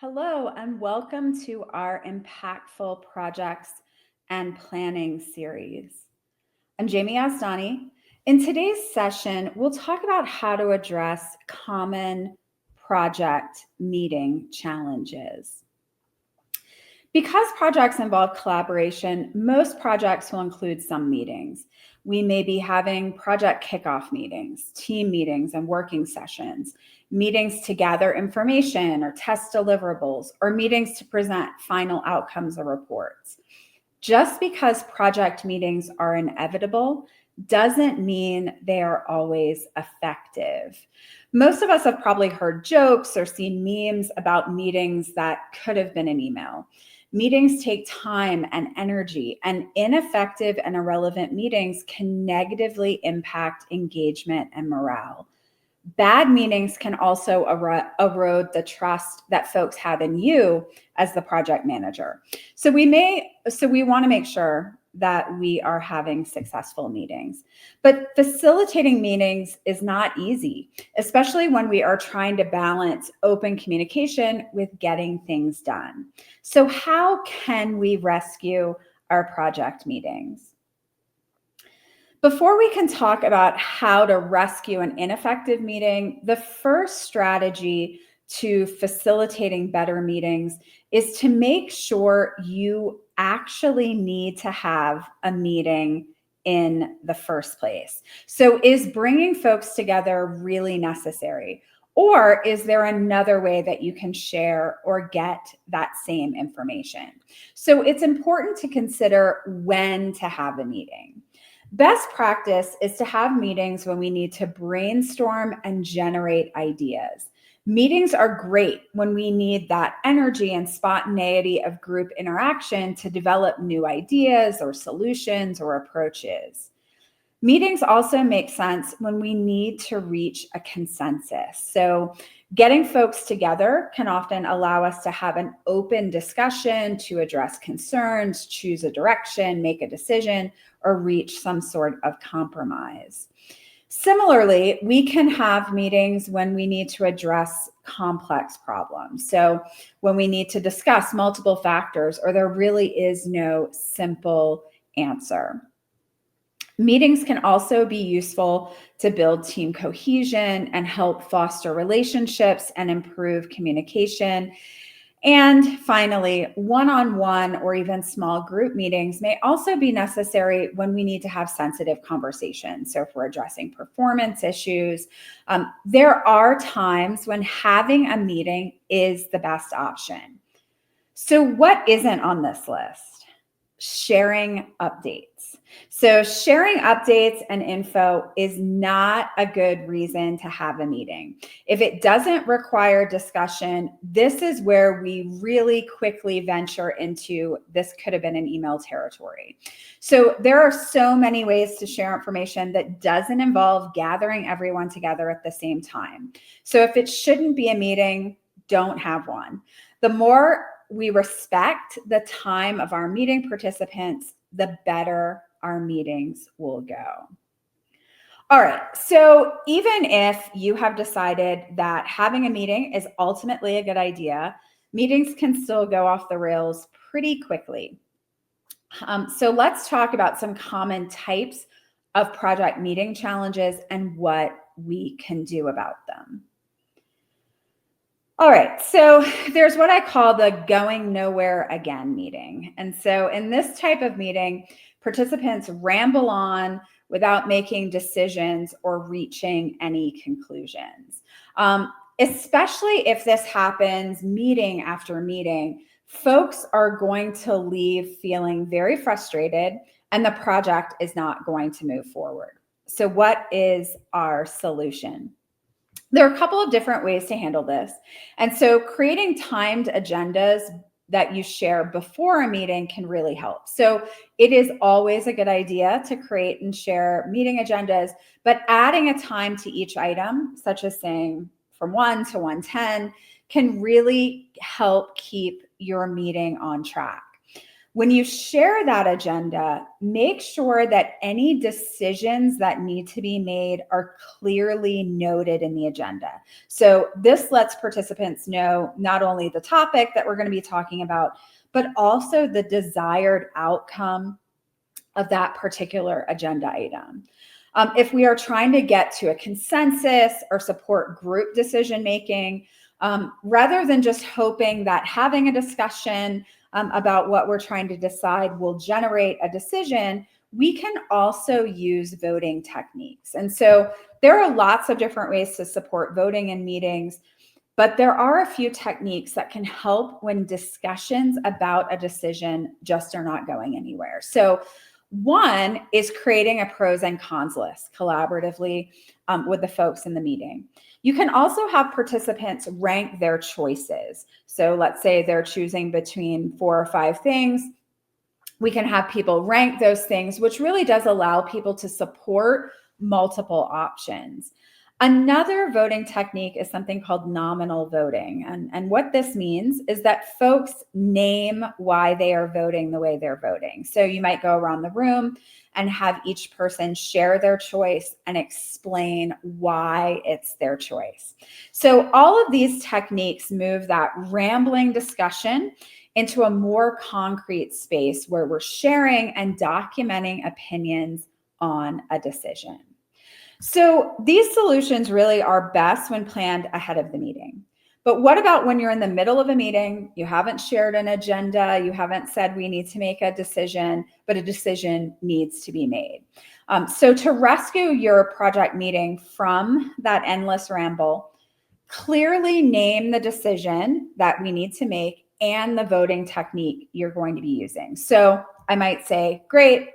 Hello, and welcome to our Impactful Projects and Planning series. I'm Jamie Asdani. In today's session, we'll talk about how to address common project meeting challenges. Because projects involve collaboration, most projects will include some meetings. We may be having project kickoff meetings, team meetings, and working sessions, meetings to gather information or test deliverables, or meetings to present final outcomes or reports. Just because project meetings are inevitable doesn't mean they are always effective. Most of us have probably heard jokes or seen memes about meetings that could have been an email. Meetings take time and energy, and ineffective and irrelevant meetings can negatively impact engagement and morale. Bad meetings can also erode the trust that folks have in you as the project manager. So we want to make sure that we are having successful meetings. But facilitating meetings is not easy, especially when we are trying to balance open communication with getting things done. So how can we rescue our project meetings? Before we can talk about how to rescue an ineffective meeting, the first strategy to facilitating better meetings is to make sure you actually need to have a meeting in the first place. So, is bringing folks together really necessary? Or is there another way that you can share or get that same information? So, it's important to consider when to have a meeting. Best practice is to have meetings when we need to brainstorm and generate ideas. Meetings are great when we need that energy and spontaneity of group interaction to develop new ideas or solutions or approaches. Meetings also make sense when we need to reach a consensus. So, getting folks together can often allow us to have an open discussion, to address concerns, choose a direction, make a decision, or reach some sort of compromise. Similarly, we can have meetings when we need to address complex problems. So, when we need to discuss multiple factors or there really is no simple answer. Meetings can also be useful to build team cohesion and help foster relationships and improve communication. And finally, one-on-one or even small group meetings may also be necessary when we need to have sensitive conversations. So if we're addressing performance issues, there are times when having a meeting is the best option. So what isn't on this list? Sharing updates. So sharing updates and info is not a good reason to have a meeting. If it doesn't require discussion, this is where we really quickly venture into this could have been an email territory. So there are so many ways to share information that doesn't involve gathering everyone together at the same time. So if it shouldn't be a meeting, don't have one. The more we respect the time of our meeting participants, the better our meetings will go. All right, so even if you have decided that having a meeting is ultimately a good idea, meetings can still go off the rails pretty quickly. So let's talk about some common types of project meeting challenges and what we can do about them. All right, so there's what I call the going nowhere again meeting. And so in this type of meeting, participants ramble on without making decisions or reaching any conclusions. Especially if this happens meeting after meeting, folks are going to leave feeling very frustrated and the project is not going to move forward. So what is our solution? There are a couple of different ways to handle this. And so creating timed agendas that you share before a meeting can really help. So it is always a good idea to create and share meeting agendas, but adding a time to each item, such as saying from 1 to 1:10, can really help keep your meeting on track. When you share that agenda, make sure that any decisions that need to be made are clearly noted in the agenda. So this lets participants know not only the topic that we're going to be talking about, but also the desired outcome of that particular agenda item. If we are trying to get to a consensus or support group decision making, rather than just hoping that having a discussion about what we're trying to decide will generate a decision, we can also use voting techniques. And so there are lots of different ways to support voting in meetings, but there are a few techniques that can help when discussions about a decision just are not going anywhere. So one is creating a pros and cons list collaboratively with the folks in the meeting. You can also have participants rank their choices. So let's say they're choosing between 4 or 5 things. We can have people rank those things, which really does allow people to support multiple options. Another voting technique is something called nominal voting. And what this means is that folks name why they are voting the way they're voting. So you might go around the room and have each person share their choice and explain why it's their choice. So all of these techniques move that rambling discussion into a more concrete space where we're sharing and documenting opinions on a decision. So these solutions really are best when planned ahead of the meeting. But what about when you're in the middle of a meeting, you haven't shared an agenda, you haven't said we need to make a decision, but a decision needs to be made? So to rescue your project meeting from that endless ramble, clearly name the decision that we need to make and the voting technique you're going to be using. So I might say, great,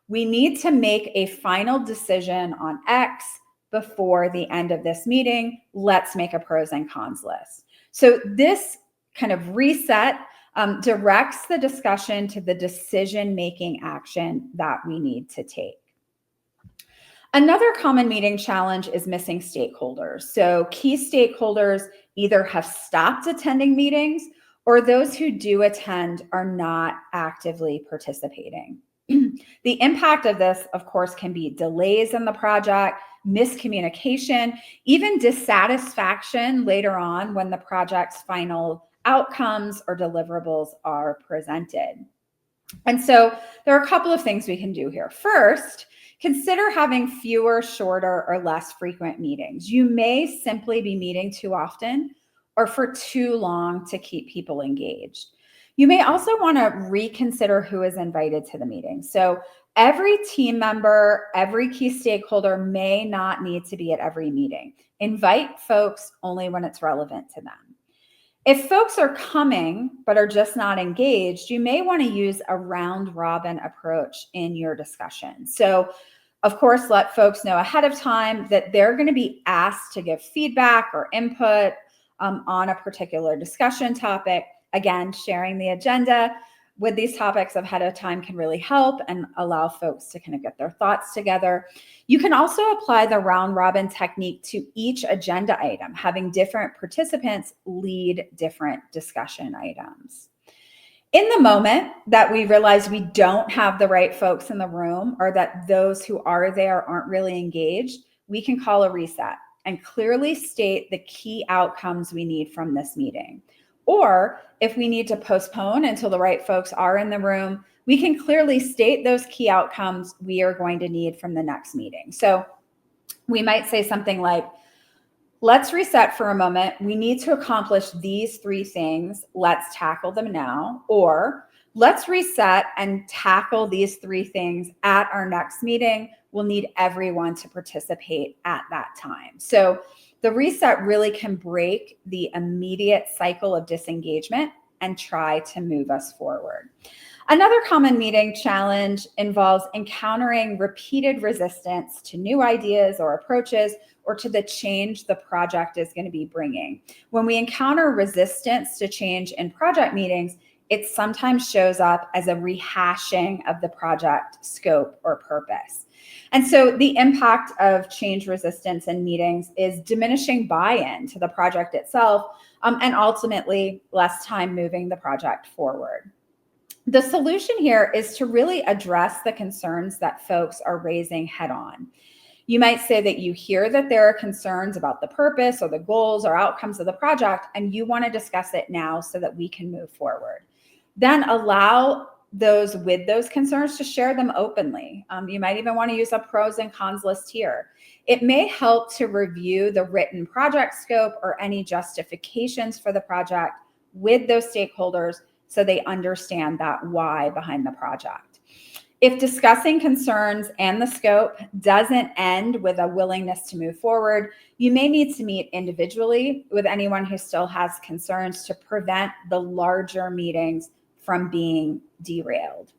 we need to make a final decision on X before the end of this meeting. Let's make a pros and cons list. So this kind of reset directs the discussion to the decision-making action that we need to take. Another common meeting challenge is missing stakeholders. So key stakeholders either have stopped attending meetings or those who do attend are not actively participating. The impact of this, of course, can be delays in the project, miscommunication, even dissatisfaction later on when the project's final outcomes or deliverables are presented. And so there are a couple of things we can do here. First, consider having fewer, shorter, or less frequent meetings. You may simply be meeting too often or for too long to keep people engaged. You may also want to reconsider who is invited to the meeting. So every team member, every key stakeholder may not need to be at every meeting. Invite folks only when it's relevant to them. If folks are coming but are just not engaged, you may want to use a round robin approach in your discussion. So of course, let folks know ahead of time that they're going to be asked to give feedback or input on a particular discussion topic. Again, sharing the agenda with these topics ahead of time can really help and allow folks to kind of get their thoughts together. You can also apply the round robin technique to each agenda item, having different participants lead different discussion items. In the moment that we realize we don't have the right folks in the room or that those who are there aren't really engaged, we can call a reset and clearly state the key outcomes we need from this meeting. Or if we need to postpone until the right folks are in the room, we can clearly state those key outcomes we are going to need from the next meeting. So we might say something like, let's reset for a moment. We need to accomplish these 3 things. Let's tackle them now. Or let's reset and tackle these 3 things at our next meeting. We'll need everyone to participate at that time. So the reset really can break the immediate cycle of disengagement and try to move us forward. Another common meeting challenge involves encountering repeated resistance to new ideas or approaches or to the change the project is going to be bringing. When we encounter resistance to change in project meetings, it sometimes shows up as a rehashing of the project scope or purpose. And so the impact of change resistance in meetings is diminishing buy-in to the project itself and ultimately less time moving the project forward. The solution here is to really address the concerns that folks are raising head on. You might say that you hear that there are concerns about the purpose or the goals or outcomes of the project, and you want to discuss it now so that we can move forward. Then allow those with those concerns to share them openly. You might even want to use a pros and cons list here. It may help to review the written project scope or any justifications for the project with those stakeholders so they understand that why behind the project. If discussing concerns and the scope doesn't end with a willingness to move forward, you may need to meet individually with anyone who still has concerns to prevent the larger meetings from being derailed.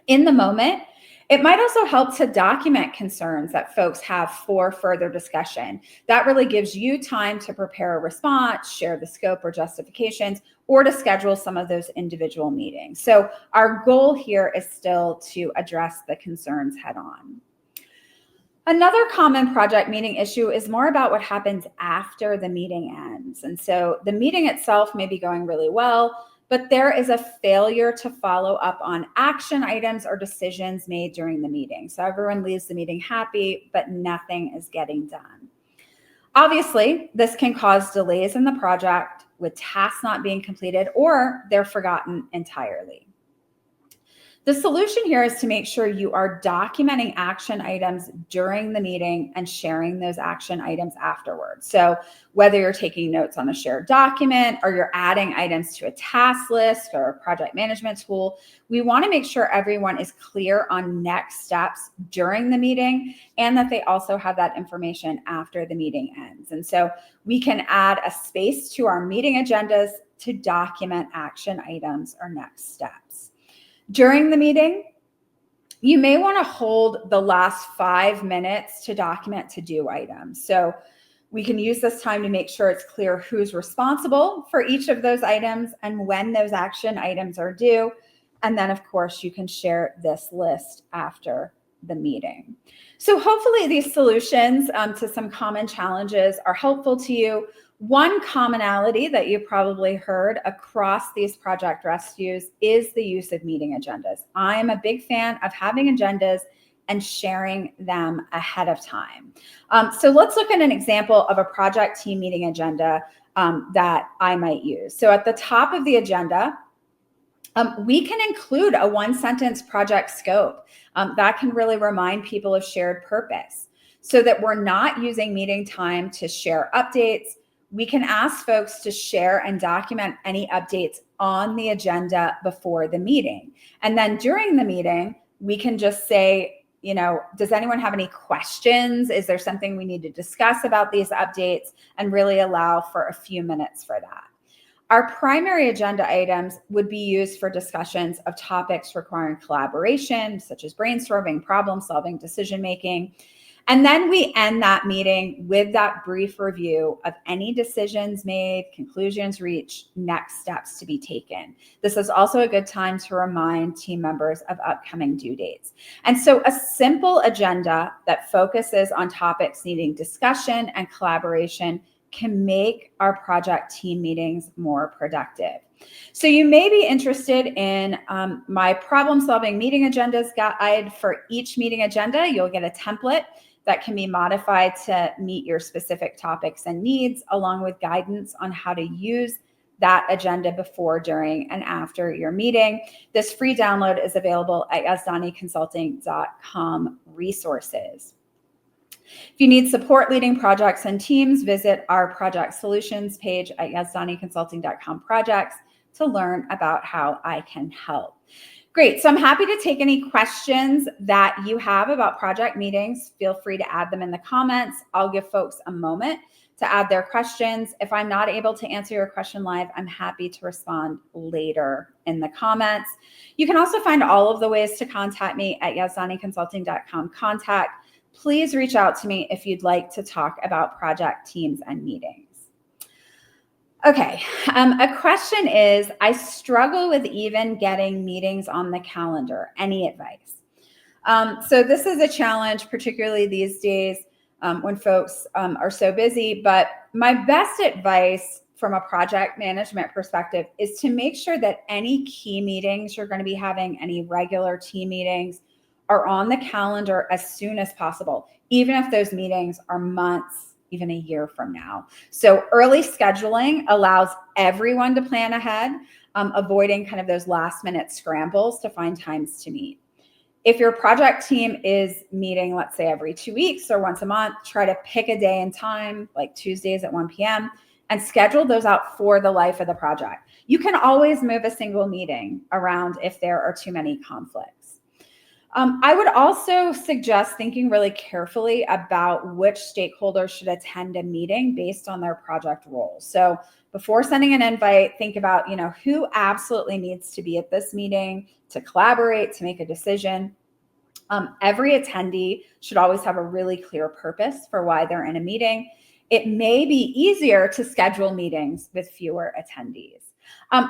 In the moment, it might also help to document concerns that folks have for further discussion. That really gives you time to prepare a response, share the scope or justifications, or to schedule some of those individual meetings. So our goal here is still to address the concerns head on. Another common project meeting issue is more about what happens after the meeting ends. And so the meeting itself may be going really well, but there is a failure to follow up on action items or decisions made during the meeting. So everyone leaves the meeting happy, but nothing is getting done. Obviously, this can cause delays in the project with tasks not being completed or they're forgotten entirely. The solution here is to make sure you are documenting action items during the meeting and sharing those action items afterwards. So whether you're taking notes on a shared document or you're adding items to a task list or a project management tool, we want to make sure everyone is clear on next steps during the meeting and that they also have that information after the meeting ends. And so we can add a space to our meeting agendas to document action items or next steps. During the meeting, you may want to hold the last 5 minutes to document to-do items. So we can use this time to make sure it's clear who's responsible for each of those items and when those action items are due. And then, of course, you can share this list after the meeting. So hopefully these solutions to some common challenges are helpful to you. One commonality that you probably heard across these project rescues is the use of meeting agendas. I am a big fan of having agendas and sharing them ahead of time. So let's look at an example of a project team meeting agenda that I might use. So at the top of the agenda, we can include a one-sentence project scope. That can really remind people of shared purpose so that we're not using meeting time to share updates. We can ask folks to share and document any updates on the agenda before the meeting. And then during the meeting, we can just say, you know, does anyone have any questions? Is there something we need to discuss about these updates? And really allow for a few minutes for that. Our primary agenda items would be used for discussions of topics requiring collaboration, such as brainstorming, problem solving, decision making. And then we end that meeting with that brief review of any decisions made, conclusions reached, next steps to be taken. This is also a good time to remind team members of upcoming due dates. And so a simple agenda that focuses on topics needing discussion and collaboration can make our project team meetings more productive. So you may be interested in my problem solving meeting agendas guide. For each meeting agenda, you'll get a template that can be modified to meet your specific topics and needs, along with guidance on how to use that agenda before, during, and after your meeting. This free download is available at yazdaniconsulting.com resources. If you need support leading projects and teams, visit our project solutions page at yazdaniconsulting.com projects to learn about how I can help. Great. So I'm happy to take any questions that you have about project meetings. Feel free to add them in the comments. I'll give folks a moment to add their questions. If I'm not able to answer your question live, I'm happy to respond later in the comments. You can also find all of the ways to contact me at yazdaniconsulting.com contact. Please reach out to me if you'd like to talk about project teams and meetings. Okay, a question is, I struggle with even getting meetings on the calendar. Any advice? So this is a challenge, particularly these days when folks are so busy, but my best advice from a project management perspective is to make sure that any key meetings you're going to be having, any regular team meetings, are on the calendar as soon as possible, even if those meetings are months, even a year from now. So early scheduling allows everyone to plan ahead, avoiding kind of those last minute scrambles to find times to meet. If your project team is meeting, let's say every 2 weeks or once a month, try to pick a day and time, like Tuesdays at 1 p.m., and schedule those out for the life of the project. You can always move a single meeting around if there are too many conflicts. I would also suggest thinking really carefully about which stakeholders should attend a meeting based on their project role. So before sending an invite, think about, who absolutely needs to be at this meeting to collaborate, to make a decision. Every attendee should always have a really clear purpose for why they're in a meeting. It may be easier to schedule meetings with fewer attendees.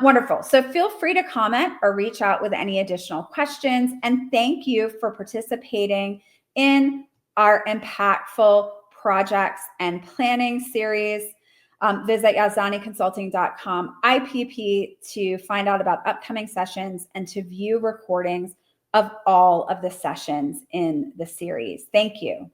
Wonderful. So feel free to comment or reach out with any additional questions. And thank you for participating in our Impactful Projects and Planning series. Visit yazdaniconsulting.com IPP to find out about upcoming sessions and to view recordings of all of the sessions in the series. Thank you.